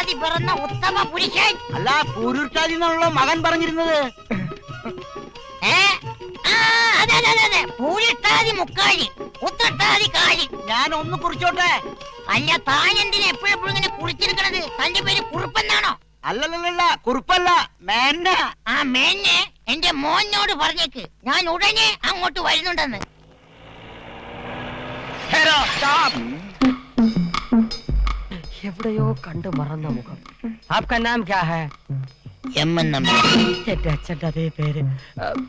പൂരുട്ടാതി പിറന്ന ഉത്തമ പുരുഷൻ. അല്ല, പൂരുട്ടാതി എന്നുള്ള മകൻ പറഞ്ഞിരുന്നത്. അതെ, പൂരിട്ടാതി മുക്കാഴി, ഉത്തട്ടാതി കാഴി. ഞാൻ ഒന്ന് കുറിച്ചോട്ടെ. അല്ല, താൻ എന്തിനാ എപ്പോഴെപ്പോഴും ഇങ്ങനെ കുറിച്ചെടുക്കണത്? തന്റെ പേര് കുറുപ്പെന്നാണോ? അല്ലല്ല, കുറുപ്പല്ല, മേന്ന. ആ മേന്നെ എന്റെ മോനോട് പറഞ്ഞേക്ക്, ഞാൻ ഉടനെ അങ്ങോട്ട് വരുന്നുണ്ടെന്ന്. എവിടെയോ കണ്ടു മറന്ന മുഖം. ആപ്കാ നാം ക്യാ ഹൈ? എന്റെ അച്ഛന്റെ അതേ പേര്.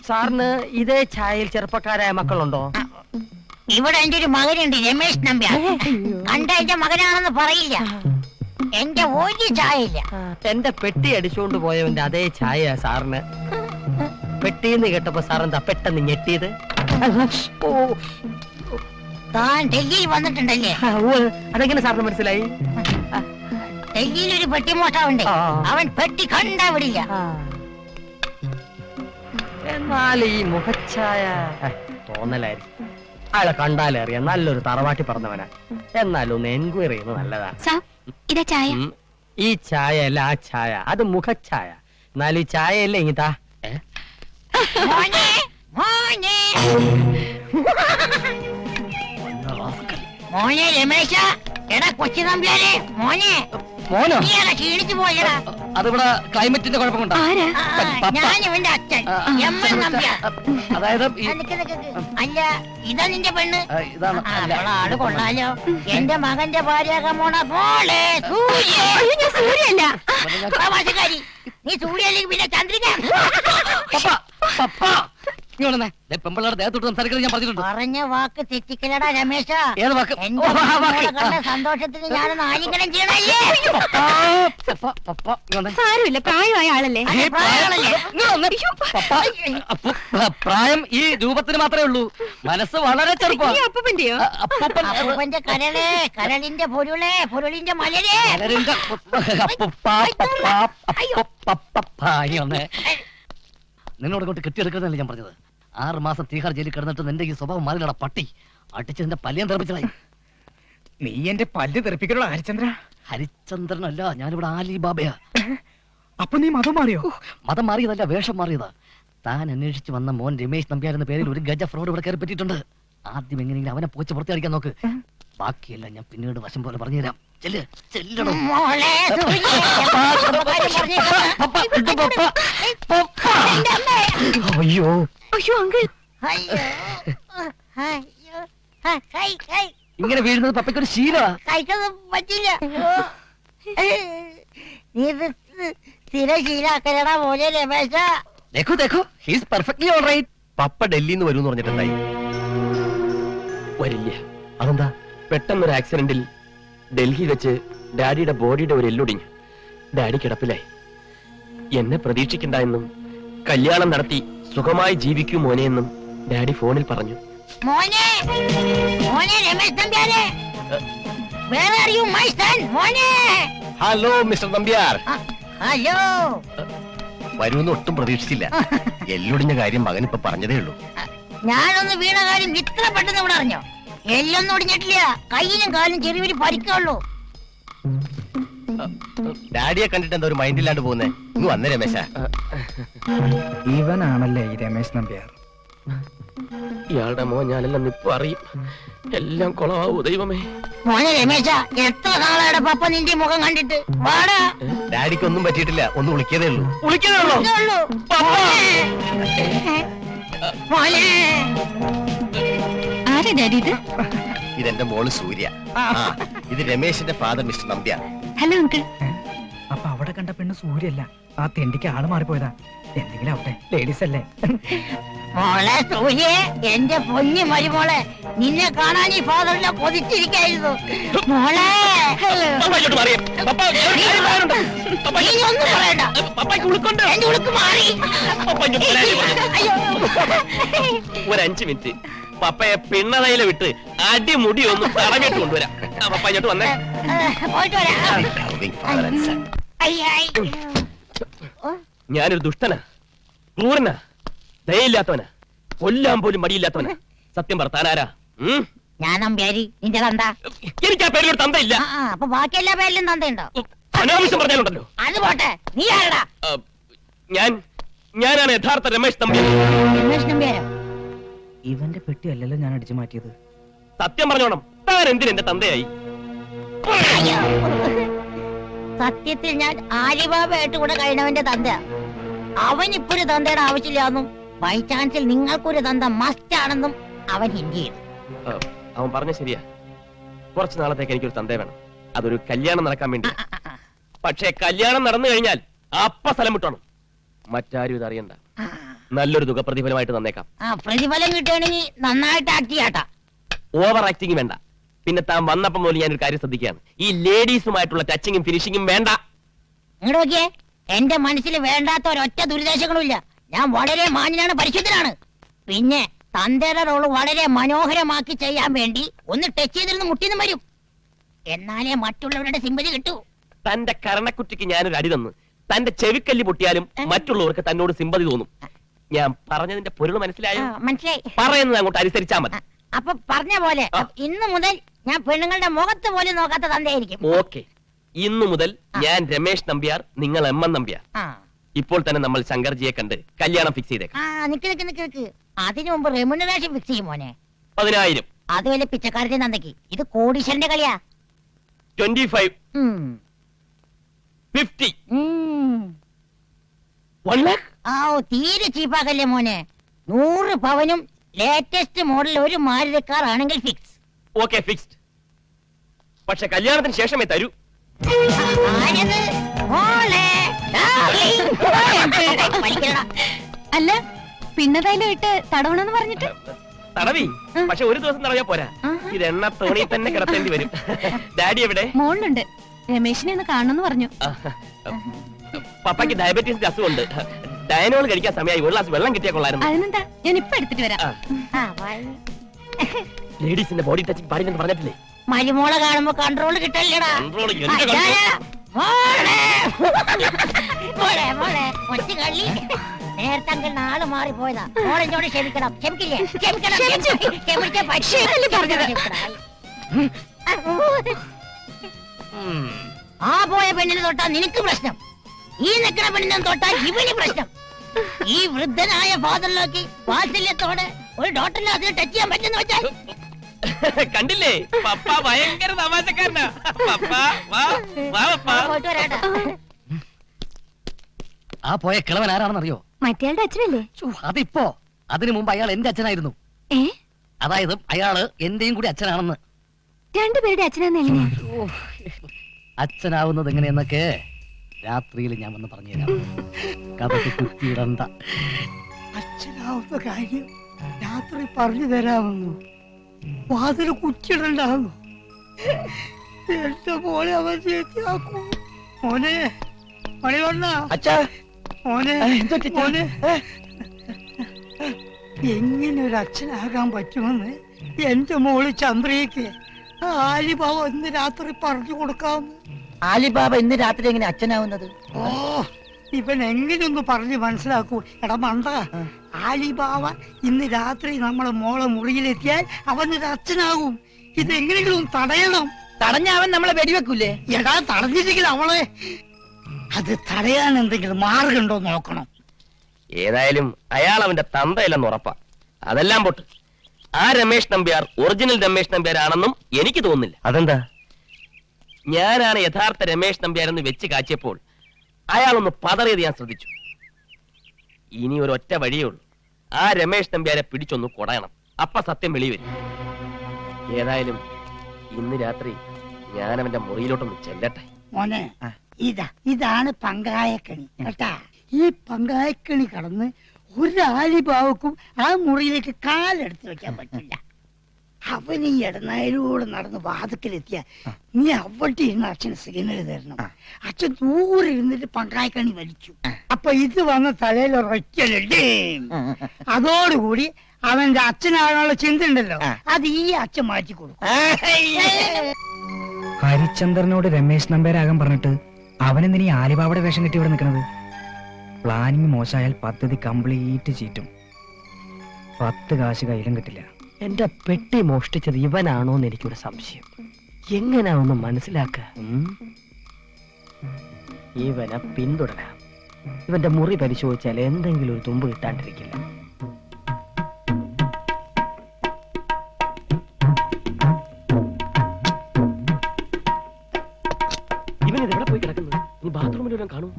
സാറിന് ഇതേ ഛായയിൽ ചെറുപ്പക്കാരായ മക്കളുണ്ടോ? ഇവിടെ എന്റെ ഒരു മകനുണ്ട്, രമേശ് നമ്പ്യാർ. കണ്ട എന്റെ മകനാണെന്ന് പറയില്ല. എന്റെ ഒരു ചായയില്ല. എന്റെ പെട്ടി അടിച്ചുകൊണ്ട് പോയവന്റെ അതേ ഛായ സാറിന്. പെട്ടിന്ന് കേട്ടപ്പോ സാറെന്താ പെട്ടെന്ന് ഞെട്ടിയത്? താൻ ഡൽഹിയിൽ വന്നിട്ടുണ്ടല്ലേ? അതെങ്ങനെ സാറിന് മനസ്സിലായി? ഡൽഹിയിൽ ഒരു പെട്ടി മോഷ്ടാവുണ്ട്. അവൻ പെട്ടി കണ്ടാ വിടില്ല. എന്നാൽ ഈ മുഖച്ഛായ തോന്നലായിരിക്കും. അയാളെ കണ്ടാലേ അറിയാം നല്ലൊരു തറവാട്ടി പറഞ്ഞവനാ. എന്നാലും ഒന്ന് എൻക്വയറി ചെയ്യുന്നത് നല്ലതാ. ഈ ചായ അല്ല, ആ ചായ അത് മുഖച്ഛായ. എന്നാലും ഈ ചായ അല്ലേ ഇങ്ങത്താ. മോനെ രമേശ, എടാ കൊച്ചു നമ്പ്യാരെ, മോനെ. മോനോ? ക്ഷീണിച്ചു പോയടാ. അതിവിടെ ക്ലൈമറ്റിന്റെ കുഴപ്പം കൊണ്ടാ. ഞാൻ ഇവന്റെ അച്ഛൻ എം എൻ നമ്പ്യാർ. അതായത് അല്ല, ഇതാ നിന്റെ പെണ്ണ്. ഇതാണ് ആള് കൊള്ളാലോ. എന്റെ മകന്റെ ഭാര്യാകാൻ പോണ പോലെ സൂര്യല്ല. പ്രവാസക്കാരി, നീ സൂര്യല്ലെങ്കിൽ പിന്നെ ചന്ദ്രിക. പെമ്പിള്ളേരുടെ ദേഹത്തോട്ട് സംസാരിക്കുന്നത് ഞാൻ പറഞ്ഞിട്ടുണ്ട്. പറഞ്ഞ വാക്ക് തെറ്റിക്കലടാ രമേശ. ഏത് വാക്ക്? കണ്ട സന്തോഷത്തിന് ഞാനൊന്ന് ആലിംഗനം ചെയ്യണല്ലേ? സാരമില്ല, പ്രായമായ ആളല്ലേ. പ്രായം ഈ രൂപത്തിന് മാത്രമേ ഉള്ളൂ. മനസ്സ് വളരെ ചെറുപ്പം. അപ്പന്റെയോ? അപ്പൂപ്പന്റെ കരളേ, കരളിന്റെ പൊരുളേ, പൊരുളിന്റെ മലരേ. നിന്നോട് കൊണ്ട് കെട്ടിയെടുക്കുന്നതല്ലേ ഞാൻ പറഞ്ഞത്. 6 മാസം തീഹാർ ജയിലിൽ കിടന്നിട്ട് നിന്റെ ഈ സ്വഭാവം മാറിലട പട്ടി. അടിച്ച് നിന്റെ പല്ലിയം തെറിപ്പിച്ചതായി. നീ എന്റെ പല്ല് തെറിപ്പിക്കണോ ഹരിചന്ദ്ര? ഹരിചന്ദ്രനല്ല, ഞാനിവിടെ ആലിബാബയാ. അപ്പൊ നീ മതം മാറിയോ? മതം മാറിയതല്ല, വേഷം മാറിയതാ. താൻ അന്വേഷിച്ച് വന്ന മോൻ രമേശ് നമ്പ്യാർ എന്ന പേരിൽ ഒരു ഗജ ഫ്രോഡ് ഇവിടെ കയറി പറ്റിയിട്ടുണ്ട്. ആദ്യം എങ്ങനെയെങ്കിലും അവനെ പോച്ച് പുറത്തിയടിക്കാൻ നോക്ക്. ബാക്കിയെല്ലാം ഞാൻ പിന്നീട് വശം പോലെ പറഞ്ഞുതരാം. അയ്യോ അങ്കിൾ, ഇങ്ങനെ വീഴുന്നത് പപ്പയ്ക്കൊരു ശീലമാ. കഴിക്കൊന്നും പറ്റില്ല. നീ സ്ഥിര ശീലാക്കലടാ പോലെ രമേശ. പപ്പ ഡൽഹിന്ന് വരും പറഞ്ഞിട്ടുണ്ടായി. വരില്ല. അതെന്താ? പെട്ടെന്നൊരു ആക്സിഡന്റിൽ ഡൽഹി വെച്ച് ഡാഡിയുടെ ബോഡിയുടെ ഒരു എല്ലൊടിഞ്ഞു. ഡാഡി കിടപ്പിലായി. എന്നെ പ്രതീക്ഷിക്കണ്ട എന്നും കല്യാണം നടത്തി സുഖമായി ജീവിക്കൂ മോനെ എന്നും ഡാഡി ഫോണിൽ പറഞ്ഞു. മോനെ, മോനെ രമേശ് നമ്പ്യാരെ, where are you my son? മോനെ. Hello mister Nambiar. ഹലോ. വരുമെന്ന് ഒട്ടും പ്രതീക്ഷിച്ചില്ല. എല്ലൊടിഞ്ഞ കാര്യം മകൻ ഇപ്പൊ പറഞ്ഞതേ ഉള്ളൂ. ഞാനൊന്ന് വീണ കാര്യം ഇത്ര പെട്ടെന്ന് ഇവിടെ അറിഞ്ഞോ? എല്ലൊന്നും ഒടിഞ്ഞിട്ടില്ല, കയ്യിലും കാലും ചെറിയൊരു പരിക്കുള്ളൂ. ഡാഡിയെ കണ്ടിട്ട് എന്താ ഒരു മൈൻഡില്ലാണ്ട് പോകുന്നേ? ഇങ്ങ് വന്നേ രമേശ. ഇവനാണല്ലേ ഈ രമേശ് നമ്പ്യാർ? ഇയാളുടെ മോൻ ഞാനെല്ലാം ഇപ്പൊ അറിയും. എല്ലാം കൊളമാവൂ ദൈവമേ. മോനെ രമേശ, എത്ര നാളായുടെ പപ്പ നിന്റെ മുഖം കണ്ടിട്ട്? വാടാ. ഡാഡിക്ക് ഒന്നും പറ്റിയിട്ടില്ല, ഒന്ന് വിളിക്കതേ ഉള്ളൂ. മോനെ. ആരാ ഡാഡി ഇത്? ഇതെന്റെ മോള് സൂര്യ. ഇത് രമേശിന്റെ father mister Nambiar. Hello uncle. അപ്പൊ അവിടെ കണ്ട പെണ്ണ് സൂര്യല്ല, ആ തെണ്ടിക്ക് ആള് മാറിപ്പോയതാ. എന്തെങ്കിലും ആവട്ടെ, ലേഡീസ് അല്ലേ. മോളെ സൂര്യ, എന്റെ പൊന്നു മരുമോളെ, നിന്നെ കാണാൻ ഈ ഫാദറിനെ കൊതിച്ചിരിക്കായിരുന്നു. മോളെ നീ ഒന്നും പറയണ്ട, എന്റെ ഉളുക്ക് മാറി. ഒരു 5 മിനിറ്റ് പപ്പയെ പിണ്ണതയില വിട്ട് അടിമുടി ഒന്ന് തടവിട്ട് കൊണ്ടുവരാം. പപ്പ ഇങ്ങോട്ട് വന്നേ. പോയിട്ട് വരാം. ഞാനൊരു ദുഷ്ടനാ, ക്രൂരനാ, ദയയില്ലാത്തവനാ, കൊല്ലാൻ പോലും മടിയില്ലാത്തവനാ. സത്യം പറത്താനാരാ? ഞാൻ നമ്പ്യാരി, നിന്റെ തന്ത. എനിക്ക് ആ പേരിലൊരു തന്തയില്ല. അപ്പൊ ബാക്കി എല്ലാ പേരിലും തന്തയുണ്ടോ? അനാവശ്യം പറഞ്ഞാലുണ്ടല്ലോ. അത് പോട്ടെ, നീ ആരടാ? ഞാനാണ് യഥാർത്ഥ രമേശ് നമ്പ്യാർ. രമേശ് നമ്പ്യാരോ? ഇവന്റെ പെട്ടി അല്ലല്ലോ ഞാൻ അടിച്ചു മാറ്റിയത്. സത്യം പറഞ്ഞോണം, താൻ എന്തിന് എന്റെ തന്തയായി? അയ്യോ. സത്യത്തിൽ ഞാൻ ആലിബാബയായിട്ട് കൂടെ കഴിഞ്ഞവന്റെ തന്ത. അവൻ ഇപ്പൊരു തന്തയുടെ ആവശ്യമില്ലാന്നും ബൈ ചാൻസിൽ നിങ്ങൾക്കൊരു തന്ത മസ്റ്റ് ആണെന്നും അവൻ ഹിന്ദി ചെയ്തു. അവൻ പറഞ്ഞ ശരിയാ. കുറച്ചു നാളത്തേക്ക് എനിക്കൊരു തന്തേ വേണം. അതൊരു കല്യാണം നടക്കാൻ വേണ്ടി. പക്ഷേ കല്യാണം നടന്നു കഴിഞ്ഞാൽ അപ്പ സ്ഥലം വിട്ടണം. മറ്റാരും ഇത് അറിയണ്ട. നല്ലൊരു തുക പ്രതിഫലമായിട്ട് തന്നേക്കാം. പ്രതിഫലം കിട്ടുകയാണെങ്കിൽ നന്നായിട്ട് ആക്ട് ചെയ്യാട്ടാ. ഓവർ ആക്ടിങ് വേണ്ട. പിന്നെ താൻ വന്നപ്പം പോലും ഞാനൊരു കാര്യം ശ്രദ്ധിക്കുകയാണ്. ഈ ലേഡീസുമായിട്ടുള്ള ടച്ചിങ്ങും ഫിനിഷിങ്ങും വേണ്ട. ഇങ്ങോട്ട് നോക്കിയേ, എന്റെ മനസ്സിൽ വേണ്ടാത്ത ഒരൊറ്റ ദുരിതാശങ്ങളും ഇല്ല. ഞാൻ വളരെ മാന്യനാണ്, പരിശുദ്ധനാണ്. പിന്നെ തന്തയുടെ റോള് വളരെ മനോഹരമാക്കി ചെയ്യാൻ വേണ്ടി ഒന്ന് ടച്ച് ചെയ്തിരുന്ന് മുട്ടിന്നും വരും. എന്നാലേ മറ്റുള്ളവരുടെ സിമ്പതി കിട്ടൂ. തന്റെ കരണക്കുറ്റിക്ക് ഞാനൊരു അടി തന്ന് തന്റെ ചെവിക്കല്ല് പൊട്ടിയാലും മറ്റുള്ളവർക്ക് തന്നോട് സിമ്പതി തോന്നും. ഞാൻ പറഞ്ഞതിന്റെ പൊരുൾ മനസ്സിലായോ? മനസ്സിലായി. പറയുന്നത് അങ്ങോട്ട് അനുസരിച്ചാ മതി. അപ്പൊ പറഞ്ഞ പോലെ ഇന്ന് മുതൽ ഞാൻ പെണ്ണുങ്ങളുടെ മുഖത്ത് പോലും നോക്കാത്ത തന്തയായിരിക്കും. ഓക്കെ, ഇന്നു മുതൽ ഞാൻ രമേശ് നമ്പ്യാർ, നിങ്ങൾ എം എൻ നമ്പ്യാർ. ഇപ്പോൾ തന്നെ നമ്മൾ ശങ്കർജിയെ കണ്ട് കല്യാണം ഫിക്സ് ചെയ്തേക്കാം. നിക്ക്. അതിനു മുമ്പ് റെമ്യൂണറേഷൻ ഫിക്സ് ചെയ്യും മോനെ. 10,000. അത് വല്ല പിച്ചക്കാരന്റെ തന്തയ്ക്ക്. ഇത് കോടീശ്വരന്റെ കളിയാ. 25, 50, 1 lakh. തീരെ ചീപ്പാക്കല്ലേ മോനെ. 100 പവനും ലേറ്റസ്റ്റ് മോഡൽ ഒരു മാരുതി കാർ ആണെങ്കിൽ ഫിക്സ്. Okay, fixed. പക്ഷെ കല്യാണത്തിന് ശേഷമേ തരൂ. ആരത്? മോളെ, darling. അല്ല പിന്നതായാലും ഇട്ട് തടവണമെന്ന് പറഞ്ഞിട്ട് തടവി. പക്ഷെ ഒരു ദിവസം തടവിയാ പോരാ, ഇത് എണ്ണ തോണി തന്നെ കിടത്തേണ്ടി വരും. ഡാഡി എവിടെ? മോളിലുണ്ട്. രമേശിനെ ഒന്ന് കാണണമെന്ന് പറഞ്ഞു. പപ്പയ്ക്ക് ഡയബറ്റീസിന്റെ അസുഖമുണ്ട്. ഡയനോൾ കഴിക്കാൻ സമയമായി. ഒരു ഗ്ലാസ് വെള്ളം കിട്ടിയാ കൊള്ളായിരുന്നു. അതിനെന്താ, ഞാൻ ഇപ്പൊ എടുത്തിട്ട് വരാം. ലേഡീസിന്റെ ബോഡി ടച്ചിങ് പാടില്ലെന്ന് പറഞ്ഞിട്ടില്ലേ? മരുമോളെ കാണുമ്പോ കൺട്രോൾ കിട്ടല്ലേടാ. കൺട്രോൾ എന്റെ കൺട്രോൾ. ഒറ്റ കള്ളി. നേരത്തെ അങ്കിൾ നാള് മാറിപ്പോയതാ. മോളെന്നോട് ക്ഷമിക്കണം. ക്ഷമിക്കില്ലേ? ക്ഷമിച്ച പക്ഷേ ആ പോയ പെണ്ണിനെ തൊട്ടാ നിനക്ക് പ്രശ്നം. ഈ നിൽക്കുന്ന പെണ്ണിനെ തൊട്ടാ ഇവന് പ്രശ്നം. ഈ വൃദ്ധനായ ഫാദറിലേക്ക് വാത്സല്യത്തോടെ ഒരു ഡോക്ടറിനെ അതിന് ടച്ച് ചെയ്യാൻ പറ്റുന്ന വെച്ചാൽ കണ്ടില്ലേ, പപ്പ ഭയങ്കര തമാശക്കാരനാ. പപ്പ വാ, വാ പപ്പ. പോയിട്ട് വരാട്ടാ. ആ പോയ കിളവൻ ആരാണെന്നറിയോ? മറ്റേയാളുടെ അച്ഛനല്ലേ? അതിപ്പോ, അതിനു മുമ്പ് അയാൾ എന്റെ അച്ഛനായിരുന്നു. അതായത് അയാള് എന്റെയും കൂടി അച്ഛനാണെന്ന്. രണ്ടുപേരുടെ അച്ഛനാന്ന് എങ്ങനെയാ? അച്ഛനാവുന്നത് എങ്ങനെയെന്നൊക്കെ രാത്രിയിൽ ഞാൻ വന്ന് പറഞ്ഞുതരാം. കഥക്ക് കുത്തിയിടണ്ട. അച്ഛനാവുന്ന കാര്യം രാത്രി പറഞ്ഞു തരാമെന്നു വാതിൽ കുറ്റിയിടണ്ടാവുന്നു. എന്റെ മോനെ അവൻ ചേച്ചിയാക്കൂ. മോനെ മണിവണ്ണ, മോനെ മോനെ, എങ്ങനെ ഒരു അച്ഛനാകാൻ പറ്റുമെന്ന് എന്റെ മോള് ചന്ദ്രയ്ക്ക് ആലിബാബ ഇന്ന് രാത്രി പറഞ്ഞു കൊടുക്കാമെന്ന്. ആലിബാബ ഇന്ന് രാത്രി എങ്ങനെ അച്ഛനാവുന്നത്? ഓ, ഇവൻ എങ്ങനെയൊന്ന് പറഞ്ഞ് മനസ്സിലാക്കൂ. എടാ മണ്ട, ആലിബാബ ഇന്ന് രാത്രി നമ്മളെ മോളെ മുറിയിലെത്തിയാൽ അവനൊരു അച്ഛനാകും. ഇതെങ്ങനെയെങ്കിലും തടയണം. തടഞ്ഞ അവൻ നമ്മളെ വെടിവെക്കൂലേ? എടാ തടഞ്ഞില്ലെങ്കിൽ അവളെ അത് തടയാൻ എന്തെങ്കിലും മാർഗമുണ്ടോ നോക്കണം. ഏതായാലും അയാൾ അവന്റെ തന്തയില്ലെന്ന് ഉറപ്പാ. അതെല്ലാം പൊട്ട്. ആ രമേശ് നമ്പ്യാർ ഒറിജിനൽ രമേശ് നമ്പ്യാർ ആണെന്നും എനിക്ക് തോന്നുന്നില്ല. അതെന്താ? ഞാനാണ് യഥാർത്ഥ രമേശ് നമ്പ്യാർ എന്ന് വെച്ച് കാച്ചിയപ്പോൾ അയാളൊന്ന് പതറിയത് ഞാൻ ശ്രദ്ധിച്ചു. ഇനി ഒരു ഒറ്റ വഴിയേ ഉള്ളൂ. ആ രമേശ് നമ്പ്യാരെ പിടിച്ചൊന്ന് കൊടയണം. അപ്പ സത്യം വെളി വരും. ഏതായാലും ഇന്ന് രാത്രി ഞാൻ അവന്റെ മുറിയിലോട്ടൊന്ന് ചെല്ലട്ടെ. മോനെ, ഇതാണ് പങ്കായക്കണി കേട്ടാ. ഈ പങ്കായക്കണി കടന്ന് ഒരു ആലിബാവക്കും ആ മുറിയിലേക്ക് കാലെടുത്ത് വെക്കാൻ പറ്റില്ല. അവൻ ഈ ഇടനായിലൂടെ നടന്ന് വാതിക്കലെത്തിയ നീ അവിടെ ഇരുന്ന് അച്ഛന് സിഗ്നൽ തരണം. അച്ഛൻ ദൂരെ ഇരുന്നിട്ട് പങ്കായക്കണി വലിച്ചു. അപ്പൊ ഇത് വന്ന തലയിൽ ഒരൊറ്റ അതോടുകൂടി അവന്റെ അച്ഛനാകാനുള്ള ചിന്ത ഉണ്ടല്ലോ, അത് ഈ അച്ഛൻ മാറ്റി കൊടുക്കും. ഹരിചന്ദ്രനോട് രമേശ് നമ്പേരാകാൻ പറഞ്ഞിട്ട് അവനെന്തിനീ ആലിബാബയുടെ വേഷം കെട്ടി ഇവിടെ നിൽക്കുന്നത്? പ്ലാനിങ് മോശമായാൽ പദ്ധതി കംപ്ലീറ്റ് ചീറ്റും. 10 കാശ് കയ്യിലും കിട്ടില്ല. എന്റെ പെട്ടി മോഷ്ടിച്ചത് ഇവനാണോന്ന് എനിക്കൊരു സംശയം. എങ്ങനെയാ ഒന്ന് മനസ്സിലാക്ക? ഇവനെ പിന്തുടരാം. ഇവന്റെ മുറി പരിശോധിച്ചാൽ എന്തെങ്കിലും ഒരു തുമ്പ് കിട്ടാണ്ടിരിക്കില്ല. ഇവൻ ഇത് എവിടെ പോയി കിടക്കുന്നത്? നീ ബാത്റൂമിലെല്ലാം കാണും.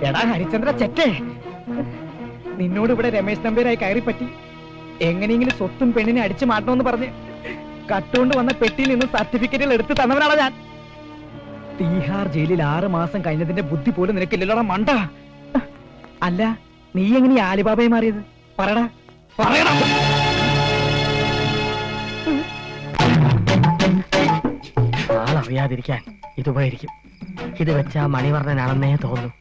എടാ ഹരിചന്ദ്ര ചെറ്റേ, നിന്നോട് ഇവിടെ രമേശ് നമ്പേരായി കയറിപ്പറ്റി എങ്ങനെയെങ്കിലും സ്വത്തും പെണ്ണിനെ അടിച്ചു മാറ്റണമെന്ന് പറഞ്ഞ് കട്ടുകൊണ്ട് വന്ന പെട്ടിയിൽ നിന്ന് സർട്ടിഫിക്കറ്റുകൾ എടുത്ത് തന്നവനാണ് ഞാൻ. തീഹാർ ജയിലിൽ 6 മാസം കഴിഞ്ഞതിന്റെ ബുദ്ധി പോലും നിനക്കില്ലല്ലോടാ മണ്ട. അല്ല, നീ എങ്ങനെ ആലിബാബയെ മാറിയത്? പറയടാ, പറയടാ. ആളറിയാതിരിക്കാൻ ഇതുപകരിക്കും. ഇത് വെച്ചാ മണിവർണ്ണനാണെന്നേ തോന്നുന്നു.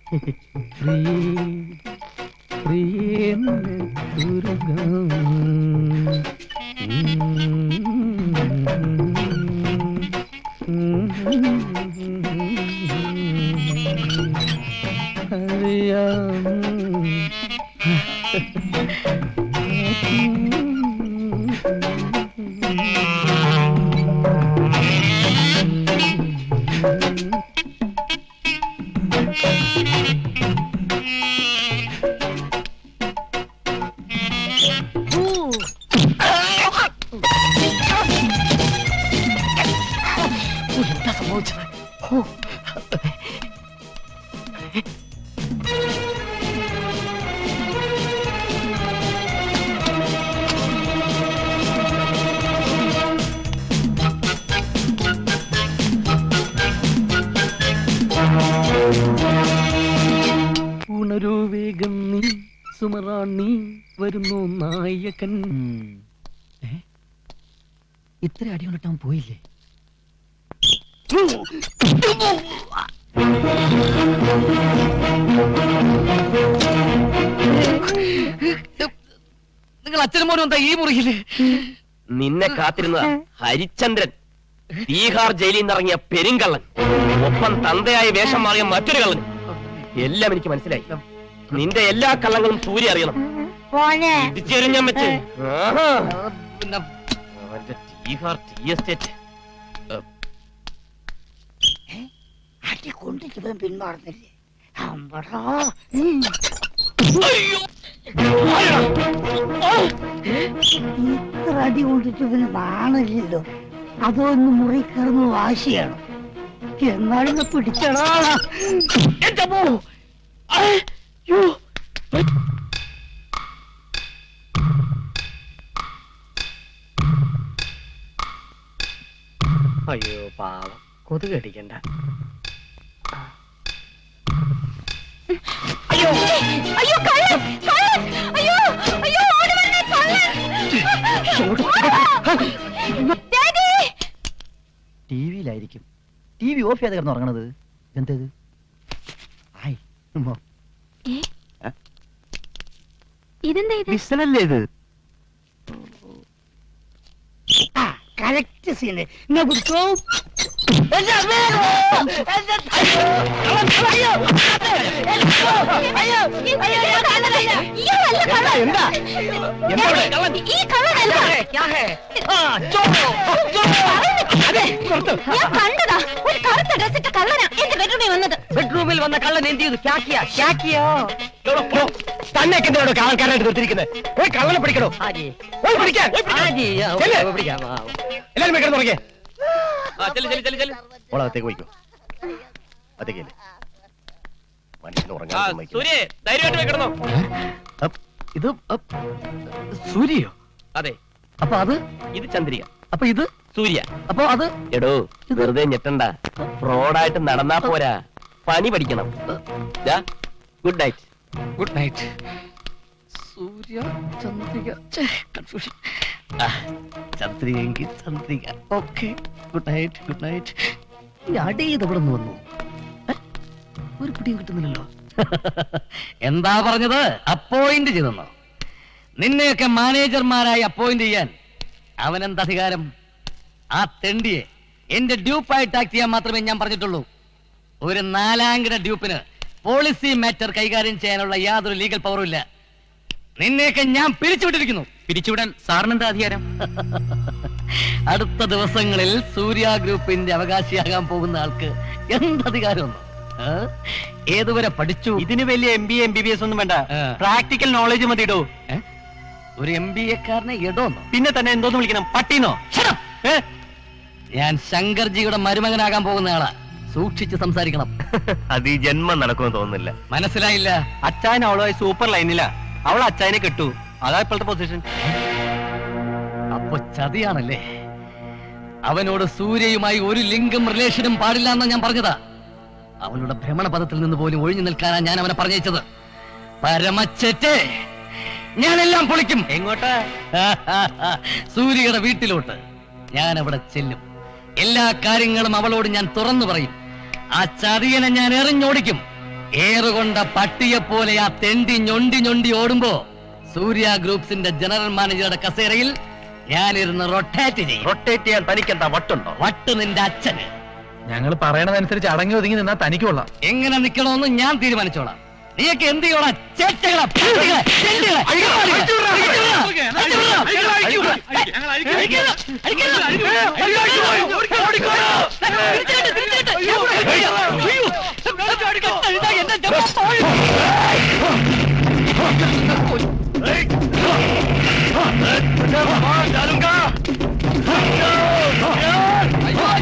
എന്താ സംഭവിച്ചത്? ഉണരൂ വേഗം നീ സുമറാണി വരുന്നു നായകൻ. ഇത്ര അടി കൊണ്ടിട്ട് അവൻ പോയില്ലേ? നിങ്ങൾ അച്ഛനും മോനും എന്താ ഈ മുറിയില്? നിന്നെ കാത്തിരുന്ന ഹരിചന്ദ്രൻ, തീഹാർ ജയിലിൽ നിന്നിറങ്ങിയ പെരുങ്കള്ളൻ, ഒപ്പം തന്തയായ വേഷം മാറിയ മറ്റൊരു കള്ളൻ. എല്ലാം എനിക്ക് മനസ്സിലായി. നിന്റെ എല്ലാ കള്ളങ്ങളും സൂര്യ അറിയണം. ഞാൻ വെച്ച് അവന്റെ തീഹാർ ടീ എസ്റ്റേറ്റ് അടി കൊണ്ടിട്ട് ഇവൻ പിന്മാറുന്നില്ലേ? അമ്പടാ, ഇത്ര അടി കൊണ്ടിട്ട് ഇവന് നാണില്ലല്ലോ. അതൊന്ന് മുറി കയറുന്ന വാശിയാണ്. എന്നാലും പിടിച്ചടാ. അയ്യോ പാവം, കൊതുക് കടിക്കണ്ട. അയ്യോ അയ്യോ കള്ളൻ കള്ളൻ അയ്യോ അയ്യോ ഓടി വരണേ കള്ളൻ ഡാഡി ടിവിയിലായിരിക്കും. ടി വി ഓഫ് ചെയ്ത് കിടന്ന് ഉറങ്ങണത് എന്തത്? ഇതെന്താ ഇത്? വിസലല്ലേ ഇത്? Correct scene. എന്നാ പിടിച്ചോ. ഞാൻ കണ്ടതാ, ഒരു കറുത്ത ഡ്രസ്സിട്ട കള്ളനാ എന്റെ ബെഡ്റൂമിൽ വന്നത്. ബെഡ്റൂമിൽ വന്ന കള്ളൻ എന്ത് ചെയ്തു? തന്നെയൊക്കെ ആൾക്കാരായിട്ട് നിർത്തിയിരിക്കുന്നത്. പോയി കള്ളനെ പിടിക്കണോ? എല്ലാരും കിടന്നു തുടങ്ങിയേ. ഓളകത്തേക്ക് പോയിക്കോ. അതേക്കല്ലേ മനുഷ്യന് ഉറങ്ങാൻ സൂര്യ ധൈര്യമായിട്ട് കിടന്നോ. ഇത് സൂര്യയോ? അതെ. അപ്പൊ അത് ഇത് ചന്ദ്രിക. അപ്പൊ ഇത് സൂര്യ. അപ്പൊ അത് എടോ, വെറുതെ ഞെട്ടണ്ട. ഫ്രോഡായിട്ട് നടന്നാ പോരാ, പണി പഠിക്കണം. Good night. Good night. Surya Chandrika, confusion. ചന്ദ്രികയെങ്കിൽ Chandrika. Okay, good night. Good night. ഈ അടി ഇതെവിടെ നിന്ന് വന്നു? ഒരു പിടിയും കിട്ടുന്നില്ലല്ലോ. എന്താ പറഞ്ഞത്? അപ്പോയിന്റ് ചെയ്തെന്നോ? നിന്നെയൊക്കെ മാനേജർമാരായി അപ്പോയിന്റ് ചെയ്യാൻ അവനെന്ത് അധികാരം? ആ തെണ്ടിയെ എന്റെ ഡ്യൂപ്പായിട്ട് ആക്ട് ചെയ്യാൻ മാത്രമേ ഞാൻ പറഞ്ഞിട്ടുള്ളൂ. ഒരു 4-അംഗ ഡ്യൂപ്പിന് പോളിസി മാറ്റർ കൈകാര്യം ചെയ്യാനുള്ള യാതൊരു ലീഗൽ പവറും ഇല്ല. നിന്നെയൊക്കെ ഞാൻ പിരിച്ചുവിട്ടിരിക്കുന്നു. പിരിച്ചുവിടാൻ സാറിനെന്താ അധികാരം? അടുത്ത ദിവസങ്ങളിൽ സൂര്യ ഗ്രൂപ്പിന്റെ അവകാശിയാകാൻ പോകുന്ന ആൾക്ക് എന്തധികാരമൊന്നും? ഏതുവരെ പഠിച്ചു? ഇതിന് വലിയ MBA MBBS ഒന്നും വേണ്ട, ആ. പ്രാക്ടിക്കൽ നോളജ് മതി ഇടൂ. ഒരു MBA-കാരനെ എടോന്നോ? പിന്നെ തന്നെ എന്തോന്ന് വിളിക്കണം, പട്ടീന്നോ? ഞാൻ ശങ്കർജിയുടെ മരുമകനാകാൻ പോകുന്ന ആളാ. സൂക്ഷിച്ച് സംസാരിക്കണം. അത് ഈ ജന്മം നടക്കുമെന്ന് തോന്നുന്നില്ല. മനസ്സിലായില്ല? അച്ചായൻ അവളുമായി സൂപ്പർ ലൈനിലാ. അവൾ അച്ചായനെ കെട്ടു. അതാ ഇപ്പോഴത്തെ പൊസിഷൻ. അപ്പൊ ചതിയാണല്ലേ? അവനോട് സൂര്യയുമായി ഒരു ലിംഗം റിലേഷനും പാടില്ല എന്ന് ഞാൻ പറഞ്ഞതാ. അവളുടെ ഭ്രമണപഥത്തിൽ നിന്ന് പോലും ഒഴിഞ്ഞു നിൽക്കാനാ ഞാൻ അവനെ പറഞ്ഞയച്ചത്. പരമച്ചേറ്റേ, ഞാനെല്ലാം പൊളിക്കും. എങ്ങോട്ടാ? സൂര്യയുടെ വീട്ടിലോട്ട് ഞാൻ അവിടെ ചെല്ലും. എല്ലാ കാര്യങ്ങളും അവളോട് ഞാൻ തുറന്നു പറയും. ആ ചതിയനെ ഞാൻ എറിഞ്ഞോടിക്കും. ഏറുകൊണ്ട പട്ടിയെ പോലെ ആ തെണ്ടി ഞൊണ്ടി ഞൊണ്ടി ഓടുമ്പോ സൂര്യ ഗ്രൂപ്പ്സിന്റെ ജനറൽ മാനേജറുടെ കസേരയിൽ ഞാനിരുന്ന് റൊട്ടേറ്റ് ചെയ്യും. റൊട്ടേറ്റ് ചെയ്യാൻ തനിക്കെന്താ വട്ടുണ്ടോ? വട്ട് നിന്റെ അച്ഛന്. ഞങ്ങൾ പറയണതനുസരിച്ച് അടങ്ങി ഒതുങ്ങി നിന്നാ തനിക്കുള്ള. എങ്ങനെ നിക്കണമെന്ന് ഞാൻ തീരുമാനിച്ചോളാം. നീയൊക്കെ എന്ത് ചെയ്യോളാ? ചേച്ചകളെ, പട്ടികളെ, തെണ്ടികളെ, അയ്യോ,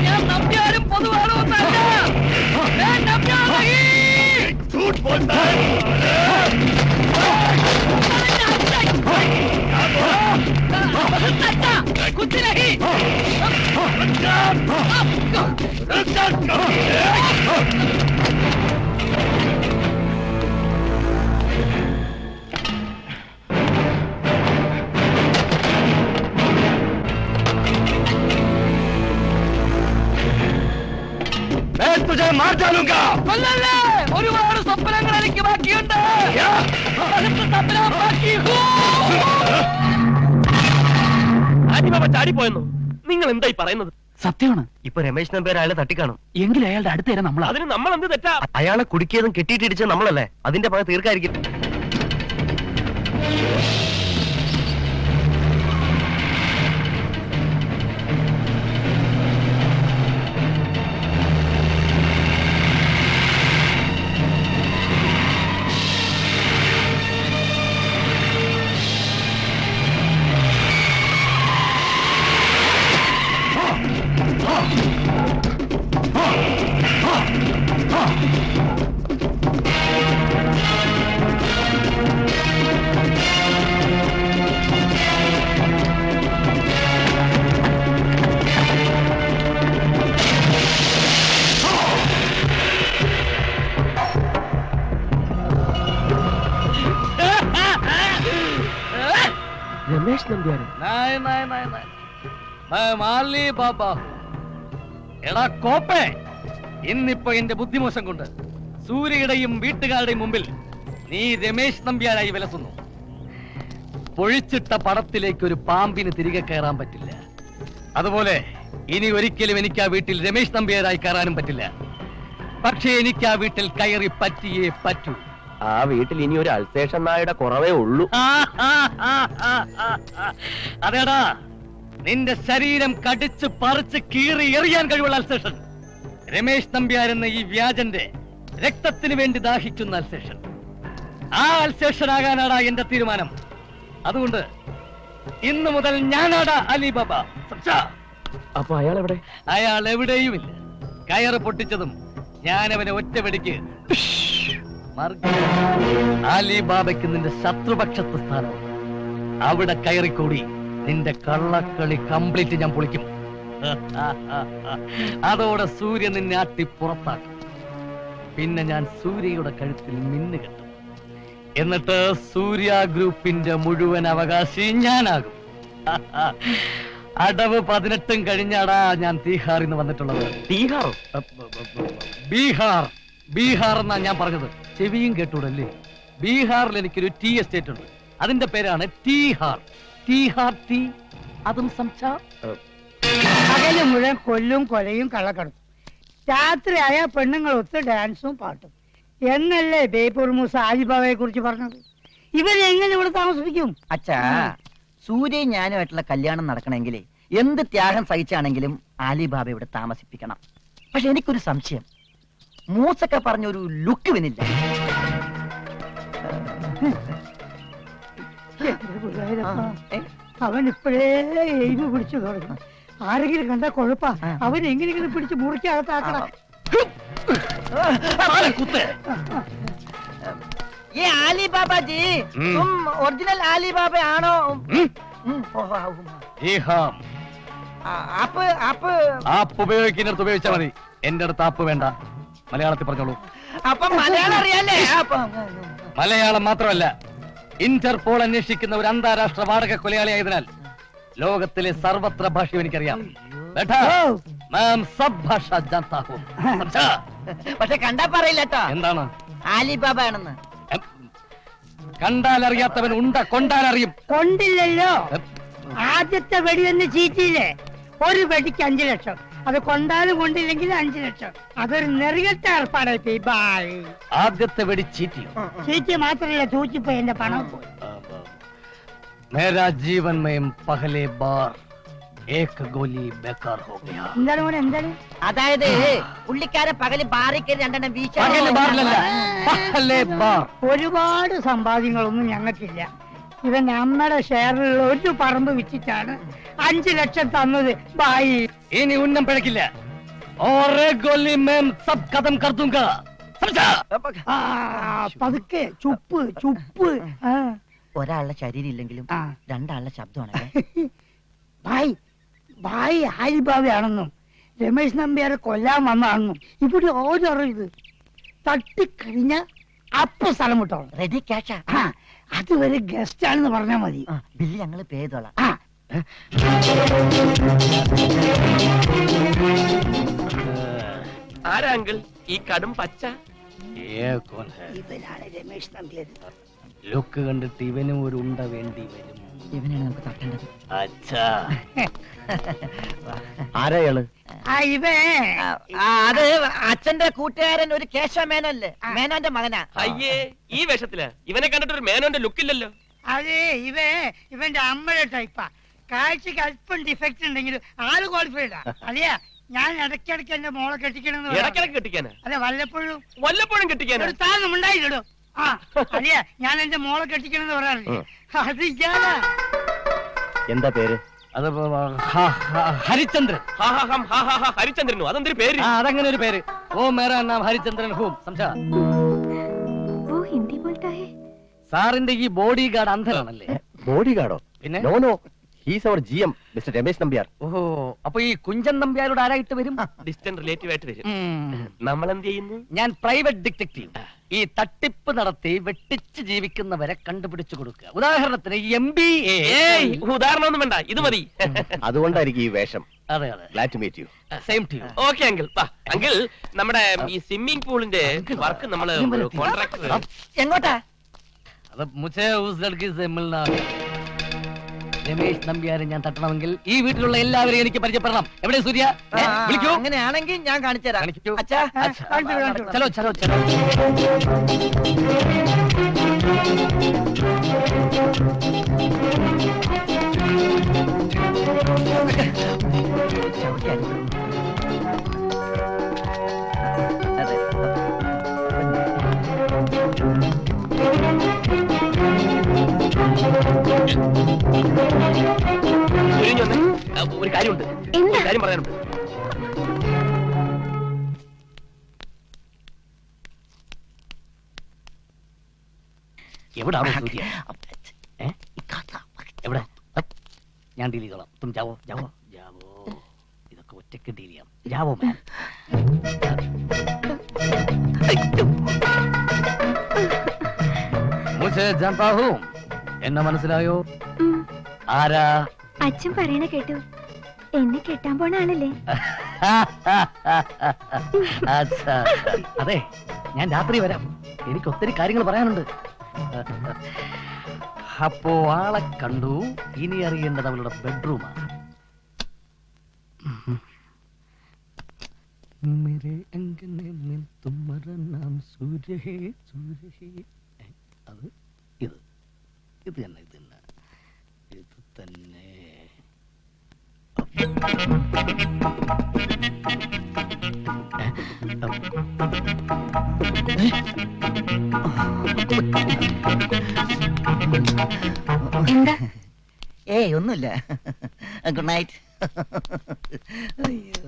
ഞാൻ നമ്പ്യാരും പൊതുവാണോ എന്നല്ല. ഞാൻ നമ്പ്യാരായി. कुछ नहीं। मैं तुझे मार डालूंगा. കൊല്ലല്ലേ, ഒരുപാട് സ്വപ്നങ്ങൾ എനിക്ക് ബാക്കിയുണ്ട്. സ്വപ്നം ബാക്കി. ആനിബാബ ചാടിപ്പോയെന്നു. നിങ്ങൾ എന്തായി പറയുന്നത്? സത്യമാണ്. ഇപ്പൊ രമേശ് നമ്പേർ അയാളെ തട്ടിക്കാണും. എങ്കിലും അയാളുടെ അടുത്ത് തരാൻ നമ്മളാ. അതിന് നമ്മൾ എന്ത് തെറ്റാ? അയാളെ കുടുക്കിയതും കെട്ടിയിട്ടിടിച്ചത് നമ്മളല്ലേ. അതിന്റെ പക തീർക്കായിരിക്കും. രമേശ് നമ്പ്യാര്? എടാ കോപ്പേ, ഇന്നിപ്പോ എന്റെ ബുദ്ധിമോശം കൊണ്ട് സൂര്യയുടെയും വീട്ടുകാരുടെയും മുമ്പിൽ നീ രമേശ് നമ്പ്യാരായി വിലസുന്നു. പൊഴിച്ചിട്ട പടത്തിലേക്ക് ഒരു പാമ്പിന് തിരികെ കയറാൻ പറ്റില്ല. അതുപോലെ ഇനി ഒരിക്കലും എനിക്ക് ആ വീട്ടിൽ രമേശ് നമ്പ്യാരായി കയറാനും പറ്റില്ല. പക്ഷേ എനിക്ക് ആ വീട്ടിൽ കയറി പറ്റിയേ പറ്റൂ. ആ വീട്ടിൽ ഇനി ഒരു അൽസേഷൻ നായുടെ കുറവേ ഉള്ളൂ. അതേടാ, നിന്റെ ശരീരം കടിച്ച് പറിച്ച് കീറി എറിയാൻ കഴിവുള്ള അൽസേഷൻ. രമേശ് നമ്പ്യാർ എന്ന ഈ വ്യാജന്റെ രക്തത്തിന് വേണ്ടി ദാഹിക്കുന്ന അൽസേഷൻ. ആ അൽസേഷൻ ആകാനാടാ എന്റെ തീരുമാനം. അതുകൊണ്ട് ഇന്നു മുതൽ ഞാനാടാ അലിബാബ. അപ്പൊ അയാൾ എവിടെ? അയാൾ എവിടെയുമില്ല. കയറ് പൊട്ടിച്ചതും ഞാൻ അവനെ ഒറ്റ വെടിക്ക് അലിബാബയ്ക്ക് നിന്റെ ശത്രുപക്ഷത്ത് സ്ഥാനം. അവിടെ കയറിക്കൂടി നിന്റെ കള്ളക്കളി കംപ്ലീറ്റ് ഞാൻ പൊളിക്കും. അതോടെ സൂര്യ നിന്നെ ആട്ടി പുറത്താക്കും. പിന്നെ ഞാൻ സൂര്യയുടെ കഴുത്തിൽ മിന്നു കെട്ടും. എന്നിട്ട് സൂര്യ ഗ്രൂപ്പിന്റെ മുഴുവൻ അവകാശി ഞാനാകും. അടവ് 18 കഴിഞ്ഞാടാ ഞാൻ തീഹാറിന്ന് വന്നിട്ടുള്ളത്. തീഹാറോ? ബീഹാർ. ബീഹാർ എന്നാ ഞാൻ പറഞ്ഞത്. ചെവിയും കേട്ടൂടല്ലേ? ബീഹാറിൽ എനിക്കൊരു ടീ എസ്റ്റേറ്റ് ഉണ്ട്. അതിന്റെ പേരാണ് ടീഹാർ. ടീഹാർ ടീ. അതും പകല് മുഴുവൻ കൊല്ലും കൊലയും കള്ളക്കടത്തും. രാത്രിയായ പെണ്ണുങ്ങൾ ഒത്ത് ഡാൻസും പാട്ടും. എന്നല്ലേ ബേപ്പൂർ മൂസ ആലിബാബയെ കുറിച്ച് പറഞ്ഞത്? ഇവരെങ്ങനെ ഇവിടെ താമസിപ്പിക്കും? അച്ഛാ, സൂര്യയും ഞാനുമായിട്ടുള്ള കല്യാണം നടക്കണമെങ്കിൽ എന്ത് ത്യാഗം സഹിച്ചാണെങ്കിലും ആലിബാബ ഇവിടെ താമസിപ്പിക്കണം. പക്ഷെ എനിക്കൊരു സംശയം, മൂസക്ക പറഞ്ഞൊരു ലുക്ക് വന്നില്ല. അവൻ ഇപ്പോഴേ എയിമ് പിടിച്ചു തുടങ്ങി. ആരെങ്കിലും കണ്ടാ കുഴപ്പാ. അവൻ എങ്ങനെയെങ്കിലും പിടിച്ച് മുറിക്കകത്താക്കണം. ये आली बाबा जी, तुम ओरिजिनल आली बाबा आनो? ആപ്പ് ഉപയോഗിക്കുന്നിടത്ത് ഉപയോഗിച്ചാൽ മതി. എന്റെ അടുത്ത് ആപ്പ് വേണ്ട. മലയാളത്തിൽ പറഞ്ഞോളൂ. അപ്പൊ മലയാളം അറിയാലേ? മലയാളം മാത്രമല്ല, ഇന്റർപോൾ അന്വേഷിക്കുന്ന ഒരു അന്താരാഷ്ട്ര വാടക കൊലയാളിയായതിനാൽ ലോകത്തിലെ സർവത്ര ഭാഷയും എനിക്കറിയാം. പക്ഷെ കണ്ടാ പറയില്ല കേട്ടോ എന്താണ് ആലിബാബ ആണെന്ന്. കണ്ടാൽ അറിയാത്തവൻ ഉണ്ട കൊണ്ടാലറിയും. കൊണ്ടില്ലല്ലോ. ആദ്യത്തെ വെടി ഒന്ന് ചീറ്റിയില്ലേ? ഒരു വെടിക്ക് 5 ലക്ഷം. അത് കൊണ്ടാലും കൊണ്ടില്ലെങ്കിൽ 5 ലക്ഷം. അതൊരു നെറുകെട്ട ഏർപ്പാടായി. ബായ്. ആദ്യത്തെ വെടി ചീറ്റിയോ? ചീറ്റി മാത്രമല്ല, തൂക്കിപ്പോയി എന്റെ പണം പോയി. മേരാ ജീവൻ മേം പഹലെ ബാർ ഏക് ഗോലി ബേക്കാർ ഹോ ഗയാ. എന്താണ് മോനെ, എന്താണ്? അതായത് പുള്ളിക്കാരൻ പകല് ബാറിക്ക് 2 വീശ. പകല് ബാറിലല്ല, പഹലെ ബാർ. ഒരുപാട് സമ്പാദ്യങ്ങളൊന്നും ഞങ്ങൾക്കില്ല. ഇവൻ നമ്മുടെ ഷെയറിലുള്ള ഒരു പറമ്പ് വിറ്റിട്ടാണ് 5 ലക്ഷം തന്നത്. ബായി. ഇനി ഉന്നം പിഴക്കില്ല. ഓരേ ഗോലി മേം സബ് ഖതം കർ ദൂംഗാ. സമझा? പതുക്കെ, ചുപ്പ് ചുപ്പ്. ഒരാളുടെ ശരീരം ഇല്ലെങ്കിലും 2 ആളുടെ ശബ്ദമാണ്. ഭായ് ഭായ് ആലിബാബയാണെന്നും രമേശ് നമ്പ്യാരെ കൊല്ലാൻ വന്നാണെന്നും ഇവിടെ ഓരോ ഇത് തട്ടിക്കഴിഞ്ഞ അപ്പൊ സ്ഥലം വിട്ടോളാം. റെഡി ക്യാഷാ. അതുവരെ ഗസ്റ്റ് ആണെന്ന് പറഞ്ഞാൽ മതി. ബില്ല് ഞങ്ങള് പേ ചെയ്തോളാം. ആരാ അങ്കിൾ ഈ കടും പച്ച? ഇവനാണ് രമേശ് നമ്പ്യാർ. ലുക്ക് കണ്ടിട്ട് ഇവനും ഒരു ഉണ്ട വേണ്ടി വരും. ഇവനാണ് നമുക്ക് തട്ടേണ്ടത്. അച്ഛാ, ആരാള്? ഇവേ അത് അച്ഛന്റെ കൂട്ടുകാരൻ ഒരു കേശവ മേനല്ലേ, മേനോന്റെ മകനാ. അയ്യേ, ഈ വേഷത്തില് ഇവനെ കണ്ടിട്ട് ഒരു മേനോന്റെ ലുക്കില്ലല്ലോ. അതെ, ഇവന്റെ അമ്മയുടെ ടൈപ്പാ. കാഴ്ചക്ക് അല്പം ഡിഫക്റ്റ് ഉണ്ടെങ്കിലും ആള് ക്വാളിഫൈഡാ. അതെയാ, ഞാൻ ഇടയ്ക്കിടയ്ക്ക് എന്റെ മോളെ കെട്ടിക്കണമെന്ന്. ഇടയ്ക്കിടയ്ക്ക് കെട്ടിക്കാനാ? അതെ, വല്ലപ്പോഴും വല്ലപ്പോഴും കെട്ടിക്കാനാ? ഒരു താന്നും ഉണ്ടായില്ലടോ. അതെയാ, ഞാൻ എന്റെ മോളെ കെട്ടിക്കണമെന്ന് പറയാറില്ലേ, അത് ഇയാളാ. എന്താ പേര്? അത് ഹരിചന്ദ്രൻ. ഹരിചന്ദ്രനോ? അതെന്തൊരു പേര്? അതങ്ങനെ ഒരു പേര്. ഓ മേരാ നാം ഹരിചന്ദ്രൻ ഹൂം. സംസാ वो हिंदी बोलता है. സാറിന്റെ ഈ ബോഡി ഗാർഡ് അന്ധനാണല്ലേ? ബോഡി ഗാർഡോ? പിന്നെ no, he's our GM mister Ramesh Nambiar. ഓഹോ, അപ്പൊ ഈ കുഞ്ചൻ നമ്പ്യാരോട് ആരായിട്ട് വരും? ഡിസ്റ്റന്റ് റിലേറ്റീവ് ആയിട്ട് വരും. നമ്മൾ എന്ത് ചെയ്യുന്നു? ഞാൻ പ്രൈവറ്റ് ഡിറ്റക്റ്റീവ്. ഈ തട്ടിപ്പ് നടത്തി വെട്ടിച്ച് ജീവിക്കുന്നവരെ കണ്ടുപിടിച്ചു കൊടുക്കുക. ഉദാഹരണത്തിന് MBA. ഉദാഹരണമൊന്നും വേണ്ട, ഇത് മതി. അതുകൊണ്ടായിരിക്കും ഈ വേഷം. അതെ അതെ, glad to meet you. Same to you. Okay uncle. Uncle, നമ്മുടെ ഈ സ്വിമ്മിംഗ് പൂളിന്റെ വർക്ക് നമ്മള് കോൺട്രാക്ടർ. എങ്ങോട്ടാ? അത് മുझे उस लड़की से मिलना. രമേശ് നമ്പ്യാരെ ഞാൻ തട്ടണമെങ്കിൽ ഈ വീട്ടിലുള്ള എല്ലാവരെയും എനിക്ക് പരിചയപ്പെടണം. എവിടെ സൂര്യ? വിളിക്കൂ. അങ്ങനെയാണെങ്കിൽ ഞാൻ കാണിച്ചു തരാം. കാണിക്കൂ. അച്ഛാ, ചലോ ചലോ ചലോ. അതെ. ഒരു കാര്യമുണ്ട്, എന്താ? ഒരു കാര്യം പറയാനുണ്ട്. എവിടാണോ സൂര്യ? എവിടെ? ഞാൻ ഡീൽ ചെയ്തോളാം. തും ജാവോ ജാവോ ജാവോ. ഇതൊക്കെ ഒറ്റയ്ക്ക് ഡീൽ ചെയ്യാം. ജാവോ മാൻ. മുझे जानता हूं. എന്നെ മനസ്സിലായോ? ആരാ? അച്ഛൻ പറയണ കേട്ടു. എന്നെ കെട്ടാൻ പോണ ആളല്ലേ? അതെ, ഞാൻ രാത്രി വരാം. എനിക്ക് ഒത്തിരി കാര്യങ്ങൾ പറയാനുണ്ട്. അപ്പോ ആളെ കണ്ടു. ഇനി അറിയേണ്ടത് അവളുടെ ബെഡ്റൂമാണ്. मेरे अंगने में तुम्हारा नाम सूर्य है सूर्य है അത് ഇത് ഇത് തന്നെ ഇത് തന്നെ ഇത് തന്നെ എന്താ ഏയ് ഒന്നുമില്ല. Good night. അയ്യോ.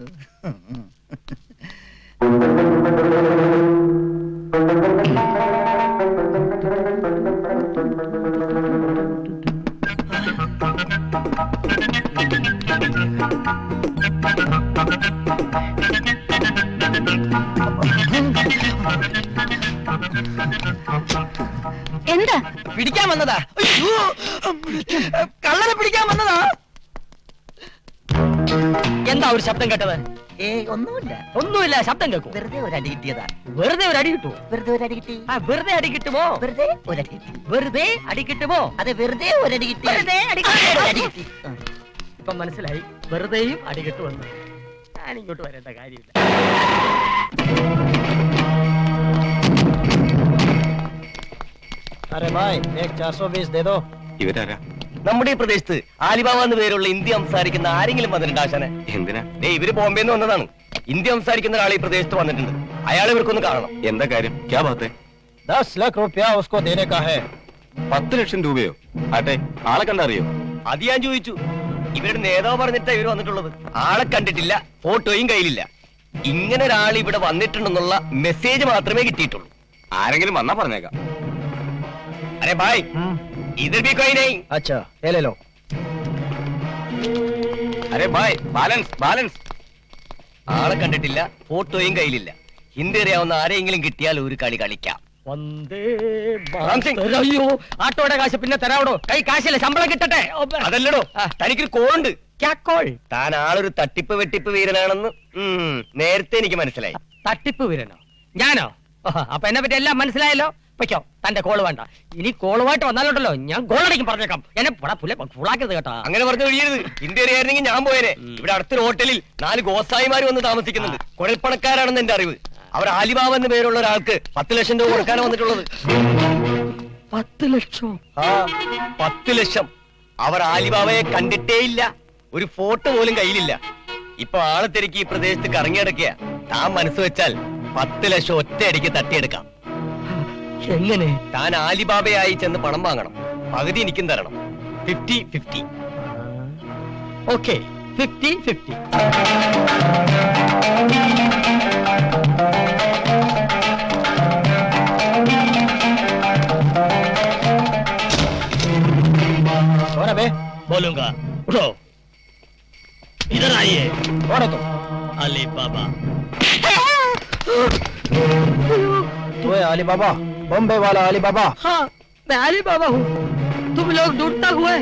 എന്താ പിടിക്കാൻ വന്നതാ. അയ്യോ, കള്ളനെ പിടിക്കാൻ വന്നതാ. എന്താ ഒരു ശബ്ദം കേട്ടത്? ഏയ് ഒന്നുമില്ല. ഒന്നുമില്ല, ശബ്ദം കേൾക്കും. വെറുതെ ഒരു അടി കിട്ടിയതാ. വെറുതെ ഒരു അടി കിട്ടുമോ? വെറുതെ ഒരു അടി കിട്ടി. വെറുതെ അടി കിട്ടുമോ? വെറുതെ ഒരു അടി കിട്ടി. വെറുതെ അടി കിട്ടുമോ? അതെ, വെറുതെ ഒരു അടി കിട്ടി. വെറുതെ അടി ഒരു അടി കിട്ടി. ഇപ്പൊ മനസ്സിലായി, വെറുതെയും അടി കിട്ടുമെന്ന്. ഞാൻ ഇങ്ങോട്ട് വരേണ്ട കാര്യമില്ല. अरे भाई एक 420 दे दो. ഇവരാരാ? നമ്മുടെ ഈ പ്രദേശത്ത് ആലിബാബ എന്ന് പേരുള്ള ഹിന്ദി സംസാരിക്കുന്ന ആരെങ്കിലും വന്നിട്ടുണ്ട് ആശാനെ? എന്തിനാ? ഇവര് ബോംബെന്ന് വന്നതാണ്. ഹിന്ദി സംസാരിക്കുന്ന ഒരാൾ ഈ പ്രദേശത്ത് വന്നിട്ടുണ്ട്. അയാളെ ഇവർക്കൊന്ന് കാണണം. എന്താ കാര്യം? ക്യാ ബാത്ത്? 10 लाख रुपया उसको देने का है. 10 ലക്ഷം രൂപയോ? ആട്ടെ, ആളെ കണ്ടറിയോ? അത് ഞാൻ ചോദിച്ചു. ഇവരുടെ നേതാവ് പറഞ്ഞിട്ടാ ഇവര് വന്നിട്ടുള്ളത്. ആളെ കണ്ടിട്ടില്ല, ഫോട്ടോയും കയ്യിലില്ല. ഇങ്ങനെ ഒരാൾ ഇവിടെ വന്നിട്ടുണ്ടെന്നുള്ള മെസ്സേജ് മാത്രമേ കിട്ടിയിട്ടുള്ളൂ. ആരെങ്കിലും വന്നാ പറഞ്ഞേക്കാം. അരെ ഭായ്, ഇതർ ഭി കോയി നഹീ. अच्छा ये ले लो. അരെ ഭായ്, ബാലൻസ് ബാലൻസ്. ആളെ കണ്ടിട്ടില്ല, ഫോട്ടോയും കയ്യിലില്ല. ഹിന്ദി അറിയാവുന്ന ആരെങ്കിലും കിട്ടിയാൽ ഒരു കളി കളിക്കാം. അയ്യോ, ആട്ടോയുടെ കാശ് പിന്നെ തരാവടോ. കൈ കാശില്ല, ശമ്പളം കിട്ടട്ടെ. അതല്ലടോ, തനിക്കൊരു കോളുണ്ട്. താൻ ആളൊരു തട്ടിപ്പ് വെട്ടിപ്പ് വീരനാണെന്ന് നേരത്തെ എനിക്ക് മനസ്സിലായി. തട്ടിപ്പ് വീരനോ? ഞാനോ? അപ്പൊ എന്നെ പറ്റി എല്ലാം മനസ്സിലായല്ലോ. പൊയ്ക്കോ, തന്റെ കോള് വേണ്ട. ഇനി കോളുമായിട്ട് വന്നാലുണ്ടല്ലോ ഞാൻ ഗോളടിക്കും, പറഞ്ഞേക്കാം. എന്നെ ഫുള്ളാക്കരുത് കേട്ടോ. അങ്ങനെ പറഞ്ഞു കഴിയരുത്. ഹിന്ദി അറിയായിരുന്നെങ്കിൽ ഞാൻ പോയേനെ. ഇവിടെ അടുത്തൊരു ഹോട്ടലിൽ 4 ഗോസായിമാര് വന്ന് താമസിക്കുന്നുണ്ട്. കുഴൽപ്പണക്കാരാണെന്ന് എന്റെ അറിവ്. അവർ ആലിബാബ എന്ന് പേരുള്ള ഒരാൾക്ക് 10 ലക്ഷം രൂപ കൊടുക്കാനാണ് വന്നിട്ടുള്ളത്. 10 ലക്ഷം? 10 ലക്ഷം. അവർ ആലിബാബയെ കണ്ടിട്ടേ ഇല്ല, ഒരു ഫോട്ടോ പോലും കയ്യിലില്ല. ഇപ്പൊ ആളെ തിരക്കി ഈ പ്രദേശത്ത് കറങ്ങിയടക്കിയ. താൻ മനസ്സ് വെച്ചാൽ 10 ലക്ഷം ഒറ്റയടിക്ക് തട്ടിയെടുക്കാം. എങ്ങനെ? താൻ ആലിബാബയായി ചെന്ന് പണം വാങ്ങണം. പകുതി എനിക്കും തരണം. 50-50. ഓക്കെ, 50-50. कौन है बे? बोलूंगा. उठो, इधर आइए. कौन है तुम? अली बाबा. तू है अली बाबा, बॉम्बे वाला अली बाबा. हाँ, मैं अली बाबा हूँ. तुम लोग ढूंढता हुए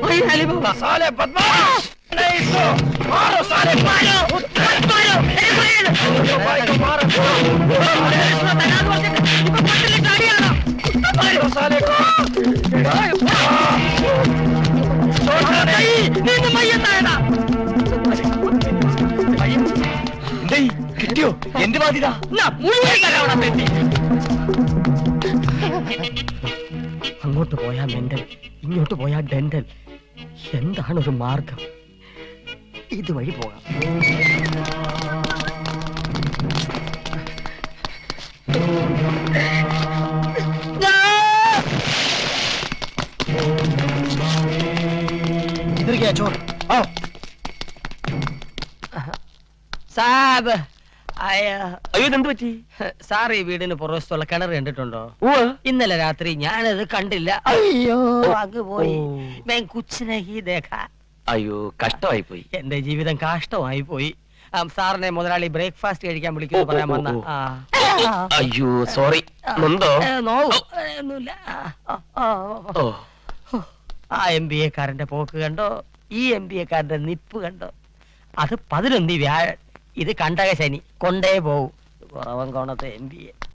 वही अली बाबा. साले बदमाश! नहीं तो मारो साले, मारो! मारो! मारो साले को! കിട്ടിയോ? എന്റെ ബാധ്യത മുഴുവൻ തരാവണം. അങ്ങോട്ട് പോയാ മെന്റൽ, ഇങ്ങോട്ട് പോയാ ഡെന്റൽ. എന്താണ് ഒരു മാർഗം? ഇതുവഴി പോകാം. इधर क्या चोर? आओ. സാബ്, അയ്യോ, ഇതെന്ത് പറ്റി? സാർ ഈ വീടിന് പുറവശത്തുള്ള കിണർ കണ്ടിട്ടുണ്ടോ? ഇന്നലെ രാത്രി ഞാനത് കണ്ടില്ല. അയ്യോ, അങ്ങ് പോയി. ഞാൻ കുച്ച് നഹീ ദേഖാ. അയ്യോ, കഷ്ടമായി പോയി. എന്റെ ജീവിതം കാഷ്ടമായി പോയി. സാറിനെ മുതലാളി ബ്രേക്ക്ഫാസ്റ്റ് കഴിക്കാൻ വിളിക്കുന്നു പറയാൻ വന്ന. അയ്യോ, സോറി. നൊന്തോ? നോവു ഒന്നുമില്ല. ഓ, ആ MBA കാരന്റെ പോക്ക് കണ്ടോ? ഈ MBA കാരന്റെ നിപ്പ് കണ്ടോ? അത് 11 വ്യാഴൻ. ഇത് കണ്ടക ശനി, കൊണ്ടേ പോവും. കുറവൻ കോണത്തെ MBA.